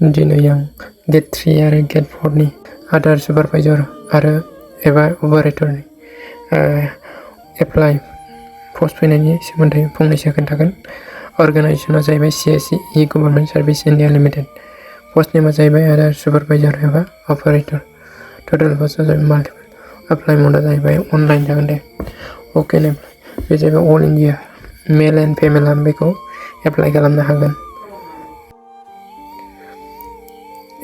दिनै आं गेट 3 आरो गेट 4 नि आदार सुपारभाइजार आरो एबा अपारेटरनि एप्लाइ पस्ट फैनायनि सोमोन्दै फंनैसो खोन्थागोन। अर्गानाइजेसना जाहैबाय CSE government service India limited. Post नेमा जाहैबाय आदार सुपारभाइजार एबा अपारेटर। टटेल पस्टआ जाहैबाय माल्टिपल। एप्लाइ मोडआ जाहैबाय अनलाइन जागोन दे। अके बे जाहैबाय अल इन्डिया मेल एन्ड फिमेलआ बेखौ एप्लाइ खालामनो हागोन।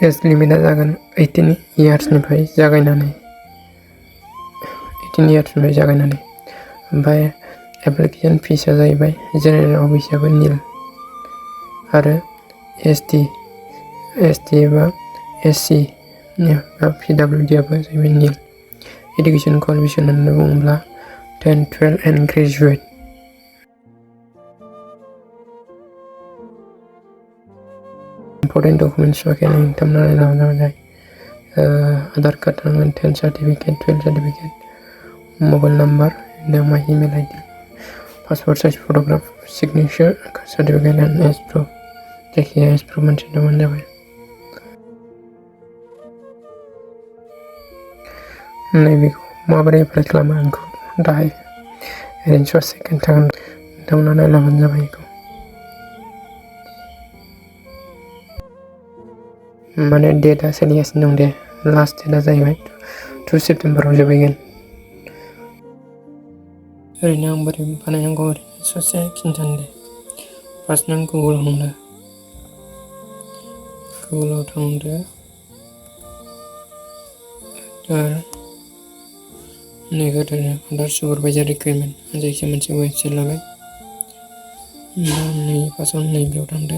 एज लिमिटआ जागोन 18 इयार्सनिफ्राय जागायनानै। ओमफ्राय एप्लिकेसन फिसआ जाहैबाय जेनेरेल अफिसाबो निल आरो ST एबा SC एबा PWD आबो जाहैबाय निल। एडुकेसन क्वालिफिकेसन होननानै बुङोब्ला 10, 12 एन्ड ग्रेजुवेट। इम्पर्टेन्ट डकुमेन्ट्स खालामनानै लानांगोन। आधार कार्ड थानांगोन, 10 सार्टिफिकेट, 12 सार्टिफिकेट, मबाइल नाम्बार, माय email ID, passport size photograph, signature certificate and as proof. जायखिजाया एज प्रुफ मोनसे दंबानो जाबाय। नैबेखौ माबोरै एप्लाइ खालामो आंखौ दाहाय ओरैनो ससे खोन्थागोन। नोंथांमोना नायलांबानो जाबाय बेखौ। माने डेटआ सोलिगासिनो दं दे। लास्ट डेटआ जाहैबाय 2 सेप्तेम्बराव जोबहैगोन। ओरैनो आं बोरै बानायनांगौ ओरैनो ससे खिन्थानो दे। फार्स्ट नों गुगोलाव थांदो। आदार सुपारभाइजार रिक्रुइटमेन्ट जायखिजाया मोनसे वेबसाइट लाबाय। फार्स्टआव नैबेयाव थांदो।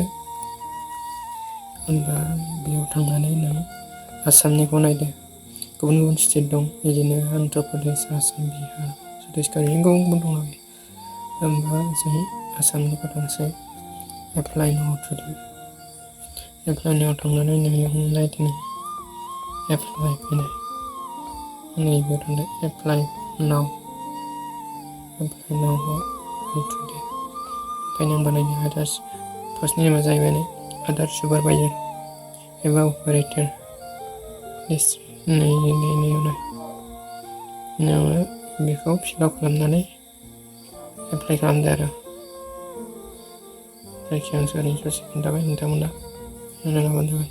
होनबा बेयाव थांनानै नों आसामनिखौ नायदो। गुबुन गुबुन स्टेट दं, बिदिनो अन्ध्र प्रदेश, आसाम, बिहार, छत्तीसगढ़ गुबुन गुबुन दं। होनबा जों आसामनिखौ थांसै। एप्लाइ नाउ थुदो। एप्लाइ नाउ थांनानै नों नायदो एप्लाइ फैनाय। नैबेयाव थांदो एप्लाइ नाउ थुदो। ओमफ्राय नों बानायनो आदार फार्स्ट नेमा जाहैबाय आदार सुपारभाइजार एबा अपारेटर। नोङो बेखौ फिलआप खालामनानै एप्लाइ खालामदो आरो। जायखिया आं ओरैनो ससे खोन्थाबाय, नोंथांमोना नायलांबानो जाबाय।